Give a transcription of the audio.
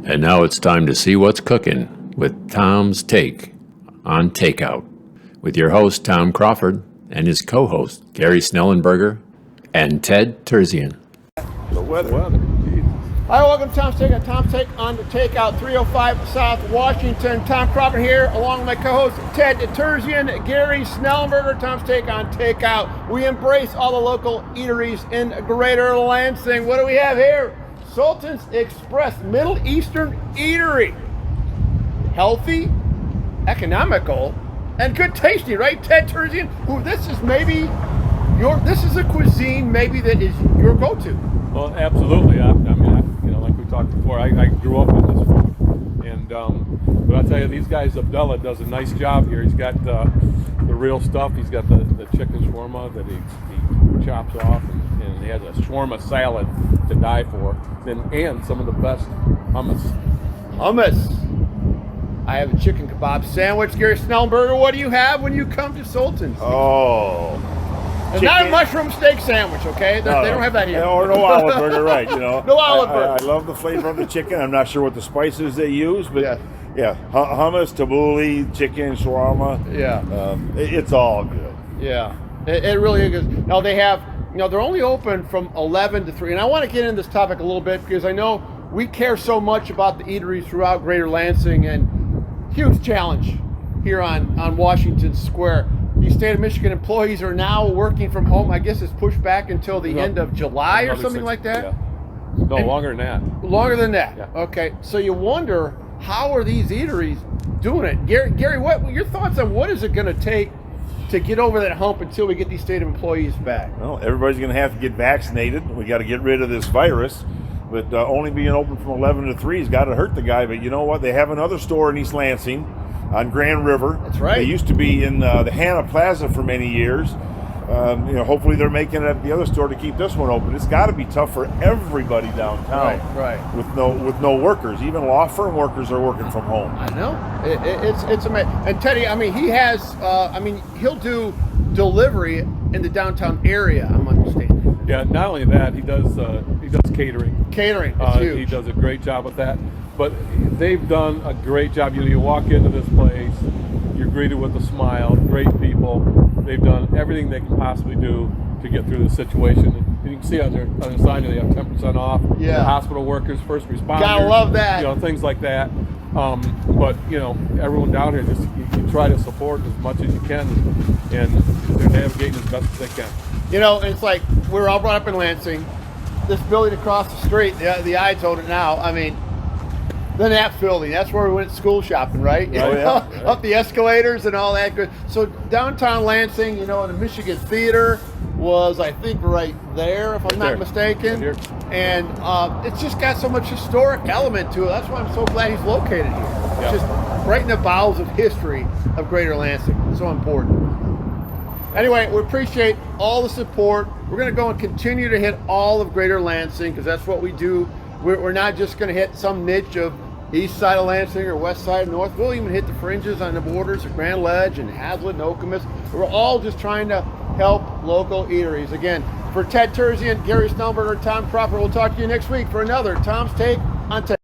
And now it's time to see what's cooking with Tom's Take on Takeout with your host, Tom Crawford, and his co-host, Gary Snellenberger and Ted Terzian. The weather. Hi, welcome to Tom's Take on the Takeout, 305 South Washington. Tom Crawford here, along with my co-host Ted Terzian, Gary Snellenberger. Tom's Take on Takeout. We embrace all the local eateries in Greater Lansing. What do we have here? Sultan's Express Middle Eastern Eatery. Healthy, economical, and good tasting, right, Ted Terzian? Ooh, this is a cuisine maybe that is your go-to. Well, absolutely. I mean, like we talked before, I grew up with this food, and but I'll tell you, these guys, Abdullah does a nice job here. He's got the real stuff. He's got the chicken shawarma that he chops off, and he has a shawarma salad to die for. And some of the best hummus. I have a chicken kebab sandwich. Gary Snellenberger, what do you have when you come to Sultan's? Oh. It's not a mushroom steak sandwich, okay? They don't have that here. Or no olive burger, right? You know, no olive burger. I love the flavor of the chicken. I'm not sure what the spices they use, but yeah, hummus, tabbouleh, chicken, shawarma. Yeah, it's all good. Yeah, it really is. Now they have, they're only open from 11 to 3, and I want to get into this topic a little bit because I know we care so much about the eateries throughout Greater Lansing, and huge challenge here on Washington Square. The state of Michigan employees are now working from home. I guess it's pushed back until the end of July or something like that? Yeah. No, longer than that. Longer than that? Yeah. Okay. So you wonder, how are these eateries doing it? Gary, what your thoughts on what is it going to take to get over that hump until we get these state employees back? Well, everybody's going to have to get vaccinated. We got to get rid of this virus. But only being open from 11 to 3 has got to hurt the guy. But you know what? They have another store in East Lansing on Grand River. That's right. They used to be in the Hannah Plaza for many years. Hopefully they're making it at the other store to keep this one open. It's got to be tough for everybody downtown. Right. With no workers. Even law firm workers are working from home. I know. It's amazing. And Teddy, he has. He'll do delivery in the downtown area. I'm understanding. Yeah. Not only that, he does catering. Catering. It's huge. He does a great job with that. But they've done a great job. You walk into this place, you're greeted with a smile, great people. They've done everything they can possibly do to get through the situation. And you can see on their sign they have 10% off. Yeah. The hosptal workers, first responders. Gotta love that. Things like that. But everyone down here, just you try to support as much as you can, and they're navigating as best as they can. And it's like we're all brought up in Lansing. This building across the street, the I told it now. The Knapp building, that's where we went school shopping, right? Up the escalators and all that good. So downtown Lansing, the Michigan Theater was, I think, right there, if I'm not mistaken. Right, and it's just got so much historic element to it. That's why I'm so glad he's located here. Yeah. It's just right in the bowels of history of Greater Lansing. It's so important. Anyway, we appreciate all the support. We're going to go and continue to hit all of Greater Lansing because that's what we do. We're not just going to hit some niche of east side of Lansing or west side of North. We'll even hit the fringes on the borders of Grand Ledge and Hazlitt and Okemos. We're all just trying to help local eateries. Again, for Ted Terzian, Gary Snellenberger, Tom Crawford, we'll talk to you next week for another Tom's Take on Take.